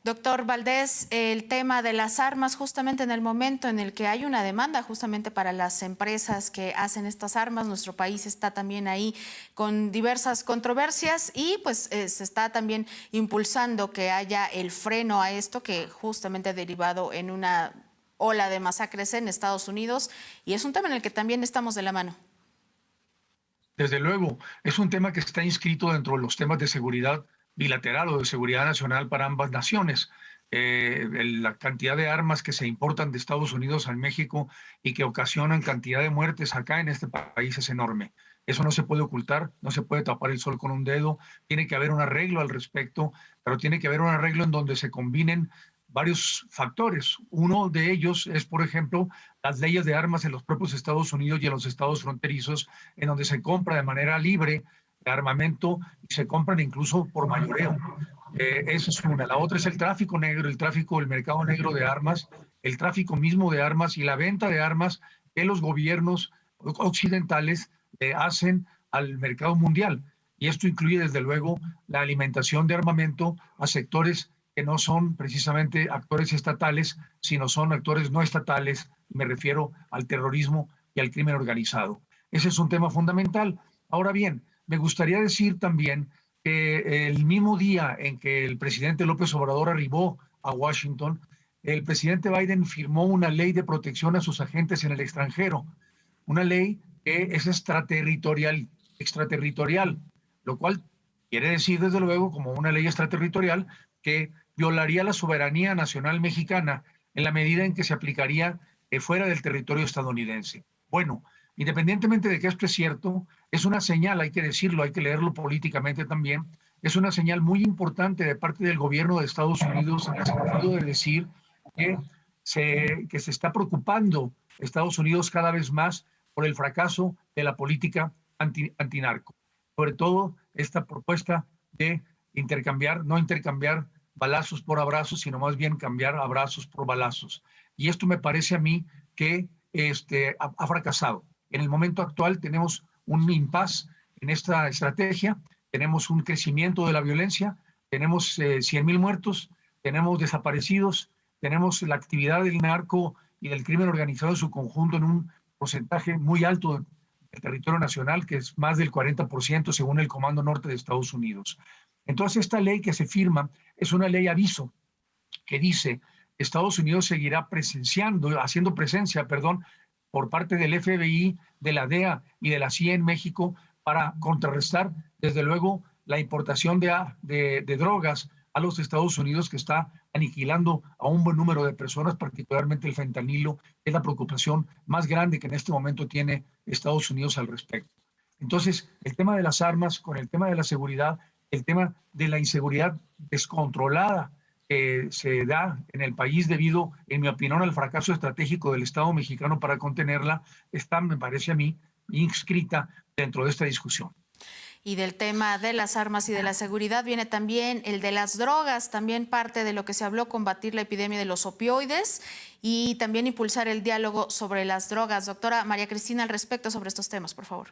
Doctor Valdés, el tema de las armas, justamente en el momento en el que hay una demanda justamente para las empresas que hacen estas armas, nuestro país está también ahí con diversas controversias y pues se está también impulsando que haya el freno a esto que justamente ha derivado en una ola de masacres en Estados Unidos y es un tema en el que también estamos de la mano. Desde luego, es un tema que está inscrito dentro de los temas de seguridad bilateral o de seguridad nacional para ambas naciones. La cantidad de armas que se importan de Estados Unidos a México y que ocasionan cantidad de muertes acá en este país es enorme. Eso no se puede ocultar, no se puede tapar el sol con un dedo. Tiene que haber un arreglo al respecto, pero tiene que haber un arreglo en donde se combinen varios factores. Uno de ellos es, por ejemplo, las leyes de armas en los propios Estados Unidos y en los estados fronterizos, en donde se compra de manera libre armamento y se compran incluso por mayoreo. Esa es una. La otra es el tráfico negro, el mercado negro de armas, el tráfico mismo de armas y la venta de armas que los gobiernos occidentales hacen al mercado mundial. Y esto incluye, desde luego, la alimentación de armamento a sectores que no son precisamente actores estatales, sino son actores no estatales. Me refiero al terrorismo y al crimen organizado. Ese es un tema fundamental. Ahora bien, me gustaría decir también que el mismo día en que el presidente López Obrador arribó a Washington, el presidente Biden firmó una ley de protección a sus agentes en el extranjero, una ley que es extraterritorial, lo cual quiere decir, desde luego, como una ley extraterritorial, que violaría la soberanía nacional mexicana en la medida en que se aplicaría fuera del territorio estadounidense. Bueno, independientemente de que esto es cierto, es una señal, hay que decirlo, hay que leerlo políticamente también, es una señal muy importante de parte del gobierno de Estados Unidos en el sentido de decir que se está preocupando Estados Unidos cada vez más por el fracaso de la política antinarco. Sobre todo esta propuesta de no intercambiar balazos por abrazos, sino más bien cambiar abrazos por balazos. Y esto me parece a mí que ha fracasado. En el momento actual tenemos un impasse en esta estrategia, tenemos un crecimiento de la violencia, tenemos 100,000 muertos, tenemos desaparecidos, tenemos la actividad del narco y del crimen organizado en su conjunto en un porcentaje muy alto del territorio nacional, que es más del 40% según el Comando Norte de Estados Unidos. Entonces, esta ley que se firma es una ley aviso que dice Estados Unidos seguirá haciendo presencia, por parte del FBI, de la DEA y de la CIA en México para contrarrestar, desde luego, la importación de drogas a los Estados Unidos, que está aniquilando a un buen número de personas, particularmente el fentanilo, que es la preocupación más grande que en este momento tiene Estados Unidos al respecto. Entonces, el tema de las armas, con el tema de la seguridad, el tema de la inseguridad descontrolada que se da en el país debido, en mi opinión, al fracaso estratégico del Estado mexicano para contenerla, está, me parece a mí, inscrita dentro de esta discusión. Y del tema de las armas y de la seguridad viene también el de las drogas, también parte de lo que se habló, combatir la epidemia de los opioides y también impulsar el diálogo sobre las drogas. Doctora María Cristina, al respecto sobre estos temas, por favor.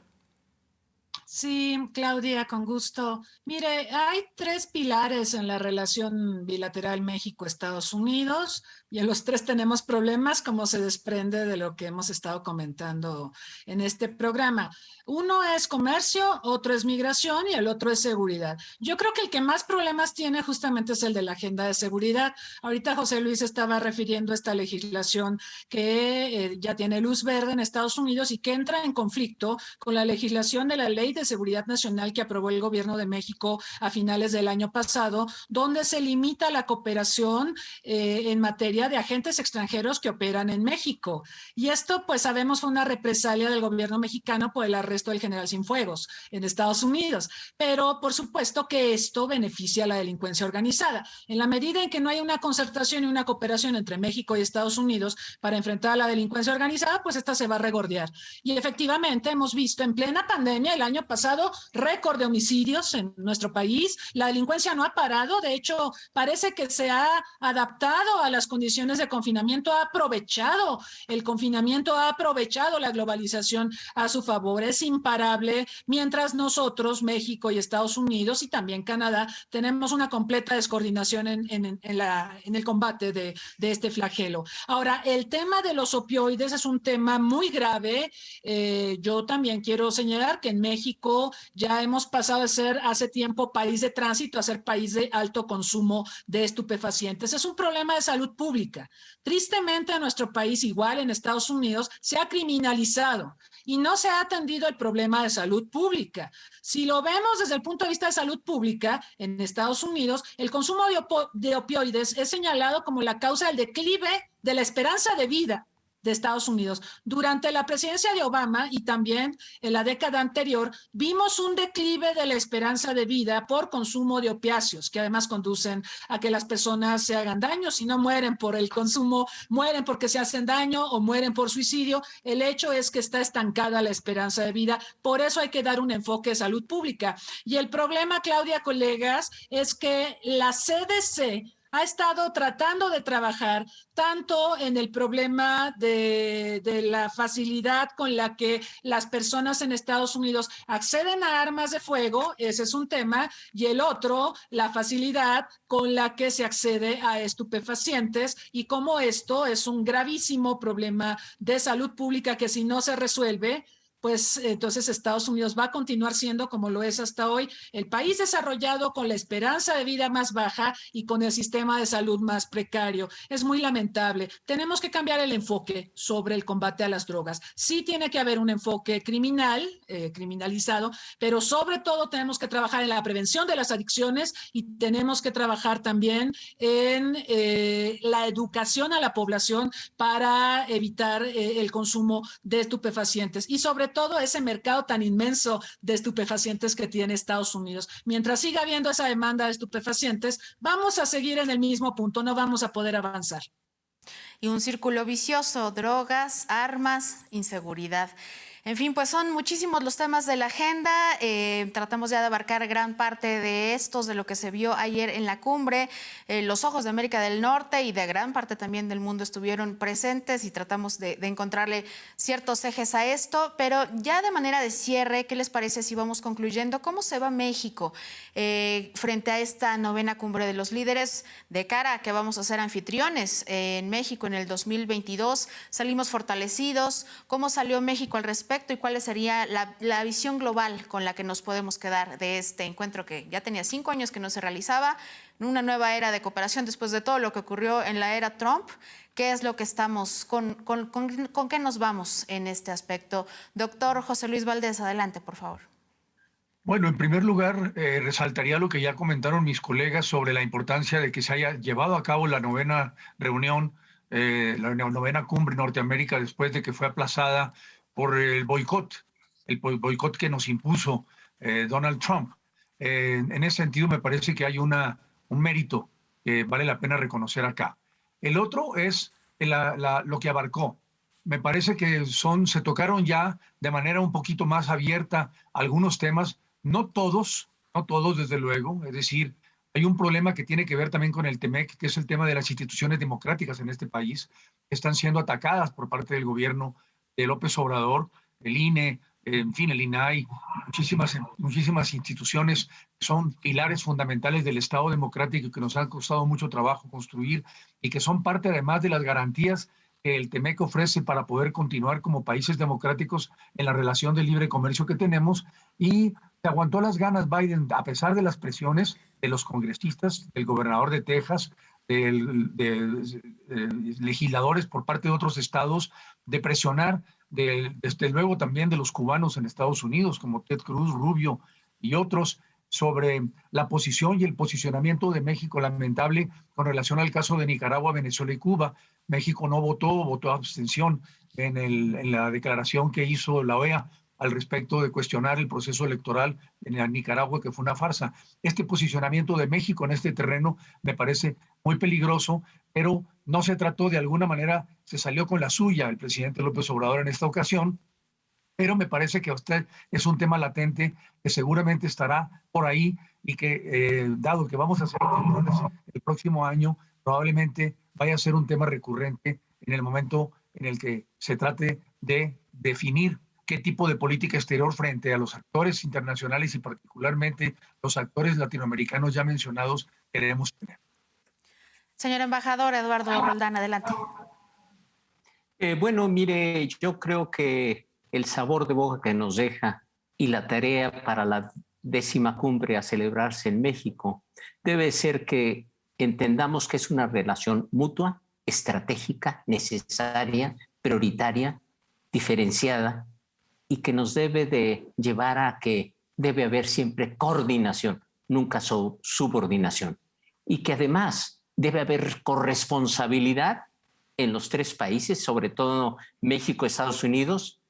Sí, Claudia, con gusto. Mire, hay 3 pilares en la relación bilateral México-Estados Unidos y en los 3 tenemos problemas, como se desprende de lo que hemos estado comentando en este programa. Uno es comercio, otro es migración y el otro es seguridad. Yo creo que el que más problemas tiene justamente es el de la agenda de seguridad. Ahorita José Luis estaba refiriendo a esta legislación que ya tiene luz verde en Estados Unidos y que entra en conflicto con la legislación de la Ley de Seguridad Nacional que aprobó el Gobierno de México a finales del año pasado, donde se limita la cooperación en materia de agentes extranjeros que operan en México. Y esto, pues sabemos, fue una represalia del gobierno mexicano por el arresto del general Cienfuegos en Estados Unidos. Pero por supuesto que esto beneficia a la delincuencia organizada. En la medida en que no hay una concertación y una cooperación entre México y Estados Unidos para enfrentar a la delincuencia organizada, pues esta se va a regordear. Y efectivamente hemos visto en plena pandemia el año pasado récord de homicidios en nuestro país. La delincuencia no ha parado. De hecho, parece que se ha adaptado a las condiciones de confinamiento, ha aprovechado el confinamiento, ha aprovechado la globalización a su favor. Es imparable, mientras nosotros, México y Estados Unidos y también Canadá, tenemos una completa descoordinación en el combate de este flagelo. Ahora, el tema de los opioides es un tema muy grave. Yo también quiero señalar que en México ya hemos pasado de ser hace tiempo país de tránsito a ser país de alto consumo de estupefacientes. Es un problema de salud pública. Tristemente, en nuestro país, igual en Estados Unidos, se ha criminalizado y no se ha atendido el problema de salud pública. Si lo vemos desde el punto de vista de salud pública, en Estados Unidos, el consumo de opioides es señalado como la causa del declive de la esperanza de vida de Estados Unidos. Durante la presidencia de Obama y también en la década anterior, vimos un declive de la esperanza de vida por consumo de opiáceos, que además conducen a que las personas se hagan daño. Si no mueren por el consumo, mueren porque se hacen daño o mueren por suicidio. El hecho es que está estancada la esperanza de vida. Por eso hay que dar un enfoque de salud pública. Y el problema, Claudia, colegas, es que la CDC ha estado tratando de trabajar tanto en el problema de la facilidad con la que las personas en Estados Unidos acceden a armas de fuego, ese es un tema, y el otro, la facilidad con la que se accede a estupefacientes y cómo esto es un gravísimo problema de salud pública que si no se resuelve, pues entonces Estados Unidos va a continuar siendo, como lo es hasta hoy, el país desarrollado con la esperanza de vida más baja y con el sistema de salud más precario. Es muy lamentable. Tenemos que cambiar el enfoque sobre el combate a las drogas. Sí tiene que haber un enfoque criminalizado, pero sobre todo tenemos que trabajar en la prevención de las adicciones y tenemos que trabajar también en la educación a la población para evitar el consumo de estupefacientes y sobre todo ese mercado tan inmenso de estupefacientes que tiene Estados Unidos. Mientras siga habiendo esa demanda de estupefacientes, vamos a seguir en el mismo punto, no vamos a poder avanzar. Y un círculo vicioso, drogas, armas, inseguridad. En fin, pues son muchísimos los temas de la agenda. Tratamos ya de abarcar gran parte de estos, de lo que se vio ayer en la cumbre. Los ojos de América del Norte y de gran parte también del mundo estuvieron presentes y tratamos de encontrarle ciertos ejes a esto. Pero ya de manera de cierre, ¿qué les parece si vamos concluyendo? ¿Cómo se va México frente a esta 9ª cumbre de los líderes de cara a que vamos a ser anfitriones en México en el 2022? ¿Salimos fortalecidos? ¿Cómo salió México al respecto y cuál sería la visión global con la que nos podemos quedar de este encuentro que ya tenía 5 años que no se realizaba, en una nueva era de cooperación después de todo lo que ocurrió en la era Trump? ¿Qué es lo que estamos, con qué nos vamos en este aspecto? Doctor José Luis Valdés, adelante, por favor. Bueno, en primer lugar, resaltaría lo que ya comentaron mis colegas sobre la importancia de que se haya llevado a cabo la 9ª reunión, la 9ª cumbre Norteamérica, después de que fue aplazada por el boicot que nos impuso Donald Trump. En ese sentido, me parece que hay un mérito que vale la pena reconocer acá. El otro es lo que abarcó. Me parece que se tocaron ya de manera un poquito más abierta algunos temas, no todos, desde luego. Es decir, hay un problema que tiene que ver también con el TEMEC, que es el tema de las instituciones democráticas en este país, que están siendo atacadas por parte del gobierno de López Obrador, el INE, en fin, el INAI, muchísimas instituciones que son pilares fundamentales del Estado democrático y que nos han costado mucho trabajo construir y que son parte además de las garantías que el TEMEC ofrece para poder continuar como países democráticos en la relación de libre comercio que tenemos. Y se aguantó las ganas Biden a pesar de las presiones de los congresistas, del gobernador de Texas, de legisladores por parte de otros estados, de presionar, desde luego también de los cubanos en Estados Unidos, como Ted Cruz, Rubio y otros, sobre la posición y el posicionamiento de México lamentable con relación al caso de Nicaragua, Venezuela y Cuba. México no votó abstención en la declaración que hizo la OEA al respecto de cuestionar el proceso electoral en Nicaragua, que fue una farsa. Este posicionamiento de México en este terreno me parece muy peligroso, pero no se trató de alguna manera, se salió con la suya el presidente López Obrador en esta ocasión, pero me parece que usted es un tema latente que seguramente estará por ahí y que, dado que vamos a hacer el próximo año, probablemente vaya a ser un tema recurrente en el momento en el que se trate de definir qué tipo de política exterior frente a los actores internacionales y particularmente los actores latinoamericanos ya mencionados queremos tener. Señor embajador Eduardo Roldán, adelante. Bueno, mire, yo creo que el sabor de boca que nos deja y la tarea para la 10ª cumbre a celebrarse en México debe ser que entendamos que es una relación mutua, estratégica, necesaria, prioritaria, diferenciada, y que nos debe de llevar a que debe haber siempre coordinación, nunca subordinación, y que además debe haber corresponsabilidad en los 3 países, sobre todo México, Estados Unidos,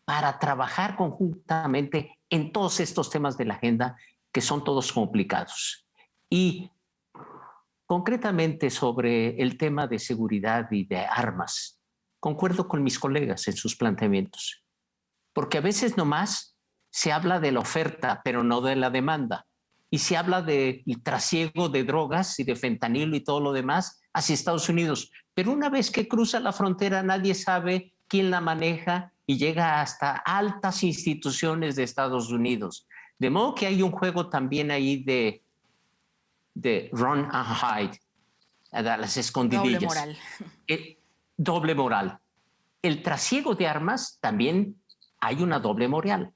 para trabajar conjuntamente en todos estos temas de la agenda que son todos complicados. Y concretamente sobre el tema de seguridad y de armas, concuerdo con mis colegas en sus planteamientos. Porque a veces nomás se habla de la oferta, pero no de la demanda. Y se habla del trasiego de drogas y de fentanilo y todo lo demás hacia Estados Unidos. Pero una vez que cruza la frontera, nadie sabe quién la maneja y llega hasta altas instituciones de Estados Unidos. De modo que hay un juego también ahí de run and hide, a las escondidillas. Doble moral. Doble moral. El trasiego de armas también hay una doble moral.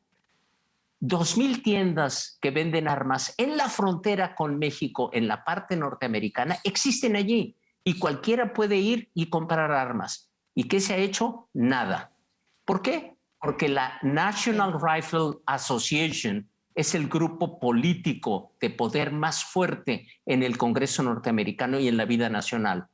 2,000 tiendas que venden armas en la frontera con México, en la parte norteamericana, existen allí y cualquiera puede ir y comprar armas. ¿Y qué se ha hecho? Nada. ¿Por qué? Porque la National Rifle Association es el grupo político de poder más fuerte en el Congreso norteamericano y en la vida nacional.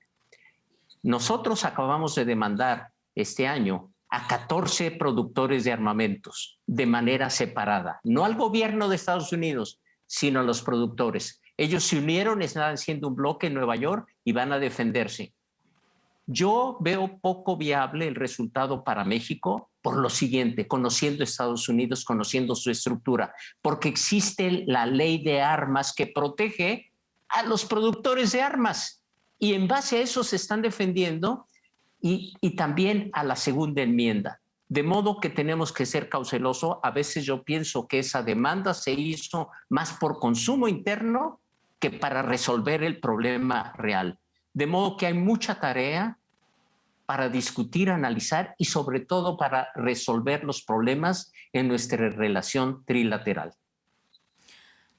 Nosotros acabamos de demandar este año a 14 productores de armamentos de manera separada, no al gobierno de Estados Unidos, sino a los productores. Ellos se unieron, están haciendo un bloque en Nueva York y van a defenderse. Yo veo poco viable el resultado para México por lo siguiente, conociendo Estados Unidos, conociendo su estructura, porque existe la ley de armas que protege a los productores de armas y en base a eso se están defendiendo y también a la segunda enmienda. De modo que tenemos que ser cautelosos. A veces yo pienso que esa demanda se hizo más por consumo interno que para resolver el problema real. De modo que hay mucha tarea para discutir, analizar y sobre todo para resolver los problemas en nuestra relación trilateral.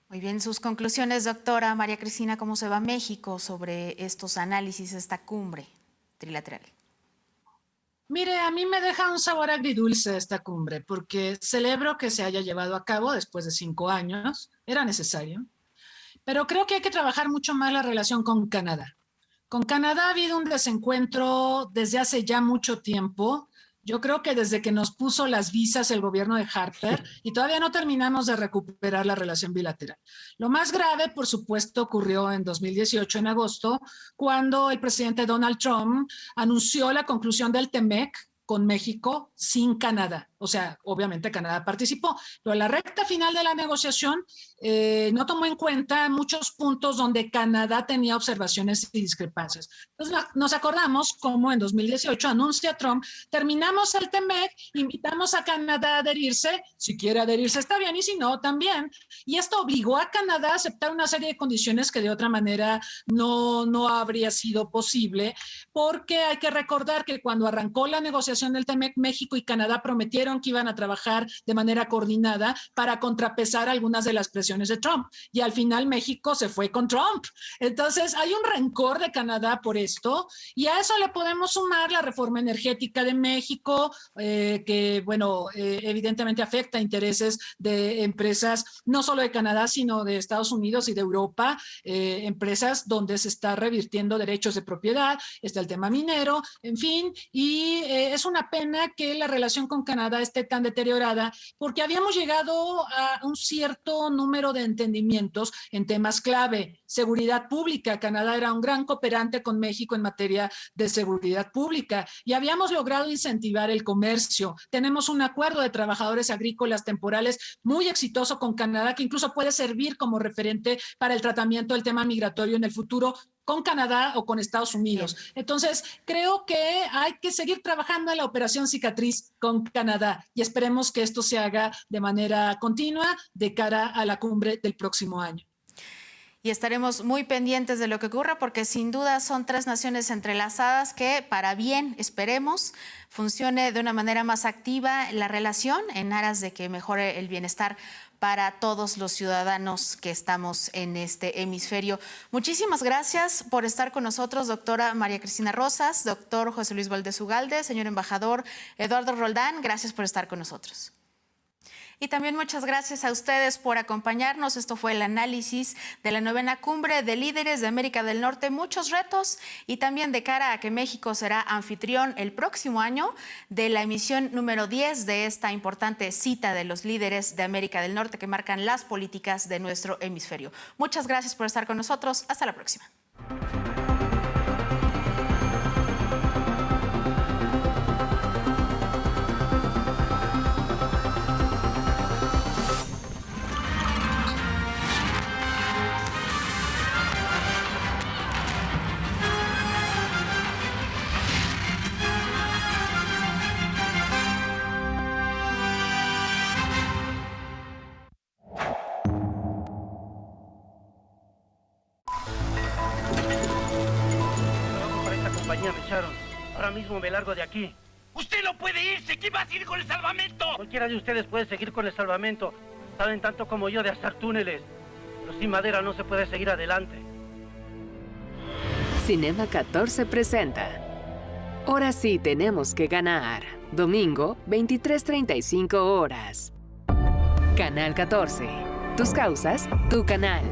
Muy bien, sus conclusiones, doctora María Cristina, ¿cómo se va México sobre estos análisis, esta cumbre trilateral? Mire, a mí me deja un sabor agridulce esta cumbre, porque celebro que se haya llevado a cabo después de 5 años, era necesario, pero creo que hay que trabajar mucho más la relación con Canadá. Con Canadá ha habido un desencuentro desde hace ya mucho tiempo. Yo creo que desde que nos puso las visas el gobierno de Harper y todavía no terminamos de recuperar la relación bilateral. Lo más grave, por supuesto, ocurrió en 2018, en agosto, cuando el presidente Donald Trump anunció la conclusión del TEMEC con México sin Canadá. O sea, obviamente Canadá participó, pero la recta final de la negociación no tomó en cuenta muchos puntos donde Canadá tenía observaciones y discrepancias. Entonces nos acordamos cómo en 2018 anuncia Trump, terminamos el TEMEC, invitamos a Canadá a adherirse, si quiere adherirse está bien y si no también. Y esto obligó a Canadá a aceptar una serie de condiciones que de otra manera no habría sido posible, porque hay que recordar que cuando arrancó la negociación del TEMEC, México y Canadá prometieron que iban a trabajar de manera coordinada para contrapesar algunas de las presiones de Trump. Y al final México se fue con Trump. Entonces hay un rencor de Canadá por esto y a eso le podemos sumar la reforma energética de México, que, bueno, evidentemente afecta intereses de empresas, no solo de Canadá, sino de Estados Unidos y de Europa, empresas donde se está revirtiendo derechos de propiedad, está el tema minero, en fin, y es una pena que la relación con Canadá esté tan deteriorada porque habíamos llegado a un cierto número de entendimientos en temas clave. Seguridad pública. Canadá era un gran cooperante con México en materia de seguridad pública y habíamos logrado incentivar el comercio. Tenemos un acuerdo de trabajadores agrícolas temporales muy exitoso con Canadá que incluso puede servir como referente para el tratamiento del tema migratorio en el futuro con Canadá o con Estados Unidos. Entonces, creo que hay que seguir trabajando en la operación cicatriz con Canadá y esperemos que esto se haga de manera continua de cara a la cumbre del próximo año. Y estaremos muy pendientes de lo que ocurra porque sin duda son 3 naciones entrelazadas que para bien, esperemos, funcione de una manera más activa la relación en aras de que mejore el bienestar para todos los ciudadanos que estamos en este hemisferio. Muchísimas gracias por estar con nosotros, doctora María Cristina Rosas, doctor José Luis Valdez Ugalde, señor embajador Eduardo Roldán, gracias por estar con nosotros. Y también muchas gracias a ustedes por acompañarnos. Esto fue el análisis de la 9ª Cumbre de Líderes de América del Norte. Muchos retos y también de cara a que México será anfitrión el próximo año de la emisión número 10 de esta importante cita de los líderes de América del Norte que marcan las políticas de nuestro hemisferio. Muchas gracias por estar con nosotros. Hasta la próxima. Me echaron. Ahora mismo me largo de aquí. ¡Usted no puede irse! ¿Quién va a seguir con el salvamento? Cualquiera de ustedes puede seguir con el salvamento. Saben tanto como yo de hacer túneles. Pero sin madera no se puede seguir adelante. Cinema 14 presenta Ahora sí tenemos que ganar. Domingo, 23:35 horas. Canal 14. Tus causas, tu canal.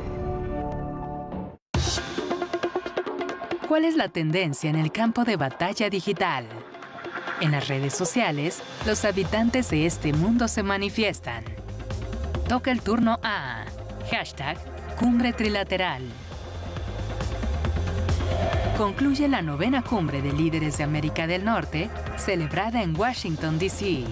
¿Cuál es la tendencia en el campo de batalla digital? En las redes sociales, los habitantes de este mundo se manifiestan. Toca el turno a #Cumbre Trilateral. concluye la 9ª Cumbre de Líderes de América del Norte, celebrada en Washington, D.C.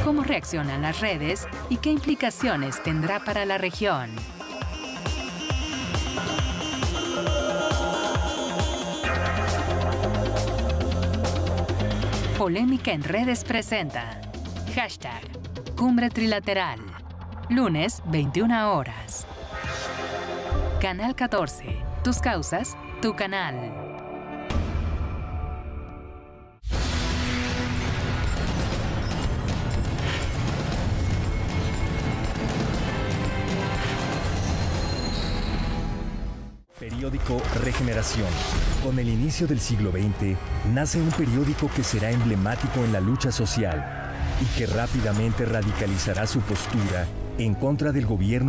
¿Cómo reaccionan las redes y qué implicaciones tendrá para la región? Polémica en redes presenta. Hashtag Cumbre Trilateral. Lunes, 21 horas. Canal 14. Tus causas, tu canal. Periódico Regeneración. Con el inicio del siglo XX, nace un periódico que será emblemático en la lucha social y que rápidamente radicalizará su postura en contra del gobierno